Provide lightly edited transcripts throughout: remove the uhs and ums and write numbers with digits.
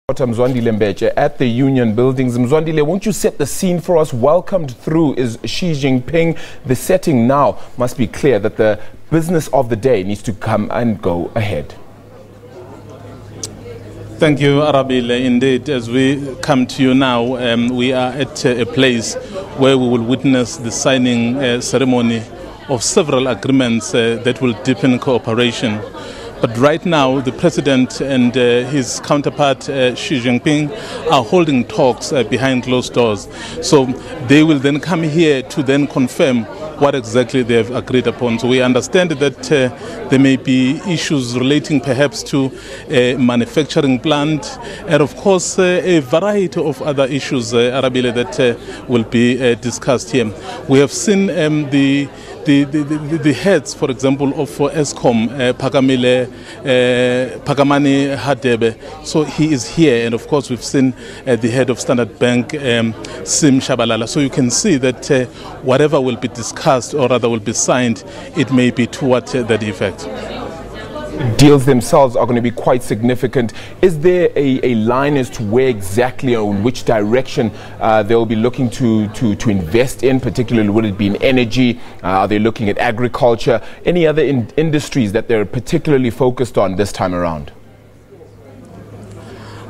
Mzwandile Mbeche at the Union Buildings. Mzwandile, won't you set the scene for us? Welcomed through is Xi Jinping. The setting now must be clear that the business of the day needs to come and go ahead. Thank you, Arabile. Indeed, as we come to you now, we are at a place where we will witness the signing ceremony of several agreements that will deepen cooperation. But right now, the President and his counterpart, Xi Jinping, are holding talks behind closed doors. So they will then come here to then confirm what exactly they have agreed upon. So we understand that there may be issues relating perhaps to a manufacturing plant and of course a variety of other issues, Arabile, that will be discussed here. We have seen the heads, for example, of Eskom, Pakamani Hadebe. So he is here, and of course we've seen the head of Standard Bank, Sim Shabalala. So you can see that whatever will be discussed, or rather will be signed, it may be toward that effect. Deals themselves are going to be quite significant. Is there a line as to where exactly or in which direction they'll be looking to invest in? Particularly, will it be in energy? Are they looking at agriculture? Any other industries that they're particularly focused on this time around?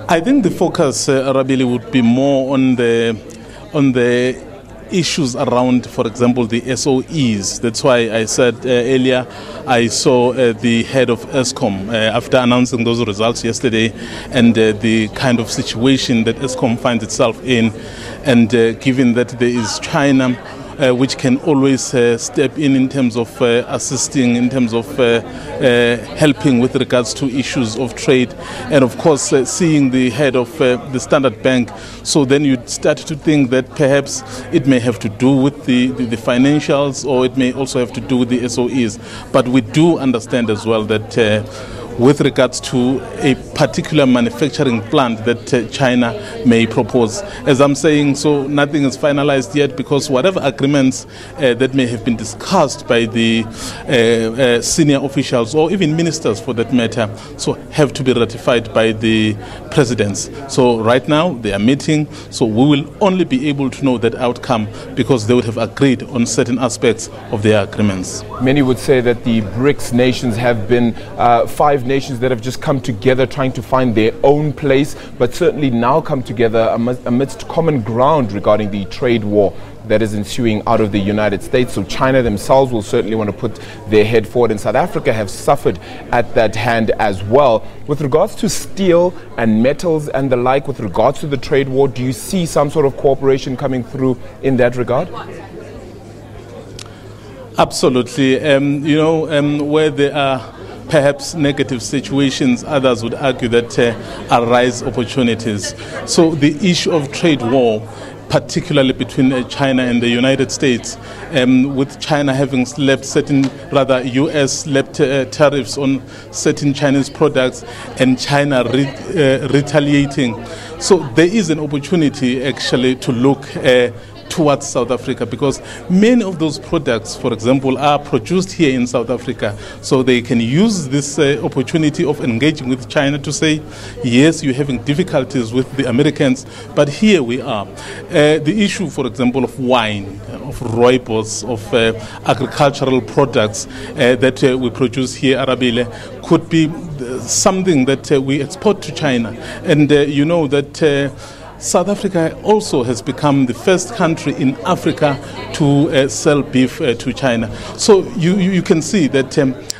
I think the focus, Arabili, would be more on the issues around, for example, the SOEs. That's why I said earlier I saw the head of Eskom after announcing those results yesterday, and the kind of situation that Eskom finds itself in, and given that there is China which can always step in terms of assisting, in terms of helping with regards to issues of trade, and of course seeing the head of the Standard Bank. So then you start to think that perhaps it may have to do with the financials, or it may also have to do with the SOEs. But we do understand as well that with regards to a particular manufacturing plant that China may propose. As I'm saying, so nothing is finalized yet, because whatever agreements that may have been discussed by the senior officials, or even ministers for that matter, so have to be ratified by the presidents. So right now they are meeting, so we will only be able to know that outcome because they would have agreed on certain aspects of their agreements. Many would say that the BRICS nations have been five nations that have just come together trying to find their own place, but certainly now come together amidst common ground regarding the trade war that is ensuing out of the United States. So China themselves will certainly want to put their head forward, and South Africa have suffered at that hand as well. With regards to steel and metals and the like, with regards to the trade war, do you see some sort of cooperation coming through in that regard? Absolutely. Where there are perhaps negative situations, others would argue that arise opportunities. So the issue of trade war, particularly between China and the United States, with China having US slapped tariffs on certain Chinese products, and China retaliating. So there is an opportunity actually to look towards South Africa, because many of those products, for example, are produced here in South Africa. So they can use this opportunity of engaging with China to say, yes, you're having difficulties with the Americans, but here we are. The issue, for example, of wine, of rooibos, of agricultural products that we produce here, Arabile, could be something that we export to China. And you know that South Africa also has become the first country in Africa to sell beef to China. So you can see that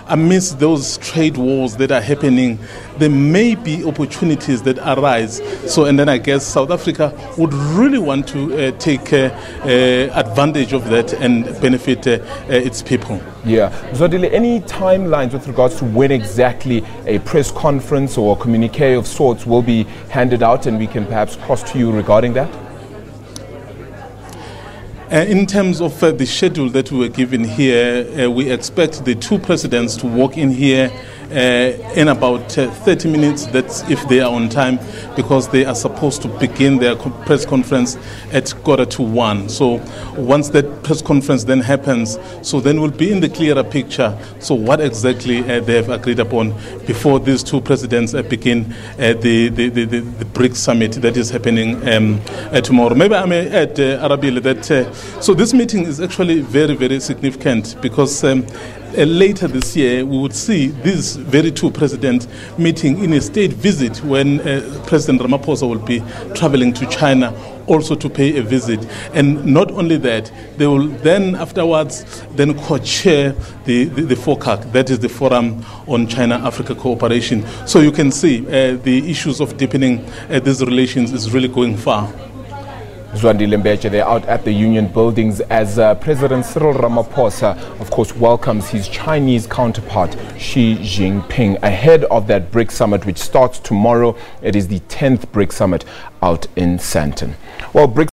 amidst those trade wars that are happening, there may be opportunities that arise. So, and then I guess South Africa would really want to take advantage of that and benefit its people. Yeah. Zodile, any timelines with regards to when exactly a press conference or a communique of sorts will be handed out, and we can perhaps cross to you regarding that? In terms of the schedule that we were given here, we expect the two presidents to walk in here in about 30 minutes. That's if they are on time, because they are supposed to begin their press conference at 1:45. So once that press conference then happens, so then we'll be in the clearer picture. So what exactly they have agreed upon before these two presidents begin the BRICS Summit that is happening tomorrow. Maybe I may add, Arabile, that so this meeting is actually very, very significant, because later this year we would see these very two presidents meeting in a state visit, when President Ramaphosa will be traveling to China also to pay a visit. And not only that, they will then afterwards then co-chair the FOCAC, that is the Forum on China-Africa Cooperation. So you can see the issues of deepening these relations is really going far. Zwandi Lembeche, they're out at the Union buildings as President Cyril Ramaphosa, of course, welcomes his Chinese counterpart, Xi Jinping, ahead of that BRICS Summit, which starts tomorrow. It is the 10th BRICS Summit out in Sandton. Well, BRICS